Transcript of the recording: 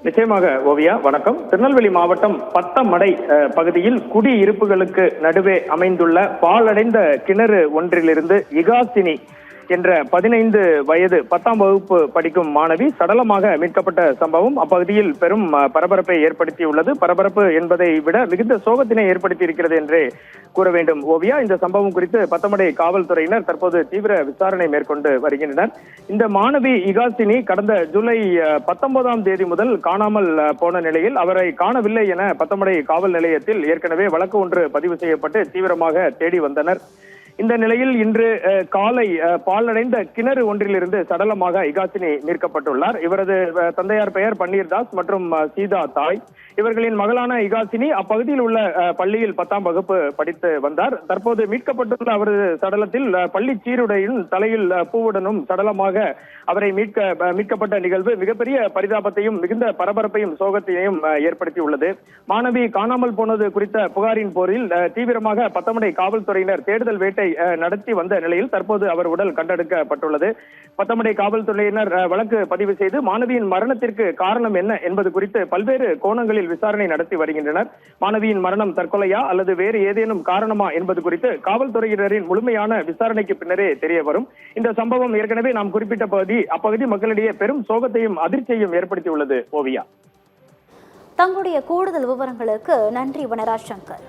நிச்சயமாக ஓவியா, வணக்கம். திருநெல்வேலி மாவட்டம் பத்தமடை பகுதியில் குடியிருப்புகளுக்கு நடுவே அமைந்துள்ள பாழடைந்த கிணறு ஒன்றிலிருந்து இகாசினி என்ற 15 வயது 10ஆம் வகுப்பு படிக்கும் மாணவி சடலமாக மீட்கப்பட்ட சம்பவம் அப்பகுதியில் பெரும் பரபரப்பை ஏற்படுத்தியுள்ளது. பரபரப்பு என்பதை விட மிகுந்த சோகத்தினை ஏற்படுத்தி இருக்கிறது என்றே கூற வேண்டும் ஓவியா. இந்த சம்பவம் குறித்து பத்தமடை காவல்துறையினர் தற்போது தீவிர விசாரணை மேற்கொண்டு வருகின்றனர். இந்த மாணவி இகாசினி கடந்த ஜூலை 19ஆம் தேதி முதல் காணாமல் போன நிலையில் அவரை காணவில்லை என பத்தமடை காவல் நிலையத்தில் ஏற்கனவே வழக்கு ஒன்று பதிவு செய்யப்பட்டு தீவிரமாக தேடி வந்தனர். இந்த நிலையில் இன்று காலை பாழடைந்த கிணறு ஒன்றிலிருந்து சடலமாக இகாசினி மீட்கப்பட்டுள்ளார். இவரது தந்தையார் பெயர் பன்னீர்தாஸ் மற்றும் சீதா தாய். இவர்களின் மகளான இகாசினி அப்பகுதியில் உள்ள பள்ளியில் 10ஆம் வகுப்பு படித்து வந்தார். தற்போது மீட்கப்பட்டுள்ள அவரது சடலத்தில் பள்ளி சீருடையும் தலையில் பூவுடனும் சடலமாக அவரை மீட்கப்பட்ட நிகழ்வு மிகப்பெரிய பரிதாபத்தையும் மிகுந்த பரபரப்பையும் சோகத்தையும் ஏற்படுத்தியுள்ளது. மாணவி காணாமல் போனது குறித்த புகாரின் போரில் தீவிரமாக பத்தமடை காவல்துறையினர் தேடுதல் வேட்டை நடத்தி வந்த நிலையில் தற்போது அவர் உடல் கண்டெடுக்கப்பட்டுள்ளது. பத்தமடை காவல்துறையினர் வழக்கு பதிவு செய்து மாணவியின் மரணத்திற்கு காரணம் என்ன என்பது குறித்து பல்வேறு கோணங்களில் விசாரணை நடத்தி வருகின்றனர். மாணவியின் மரணம் தற்கொலையா அல்லது வேறு ஏதேனும் காரணமா என்பது குறித்து காவல்துறையினரின் முழுமையான விசாரணைக்கு பின்னரே தெரிய வரும். இந்த சம்பவம் ஏற்கனவே நாம் குறிப்பிட்ட அப்பகுதி மக்களிடையே பெரும் சோகத்தையும் அதிர்ச்சியையும் ஏற்படுத்தியுள்ளது ஓவியா. தங்களுடைய கூடுதல் விவரங்களுக்கு நன்றி வனராஜ் சங்கர்.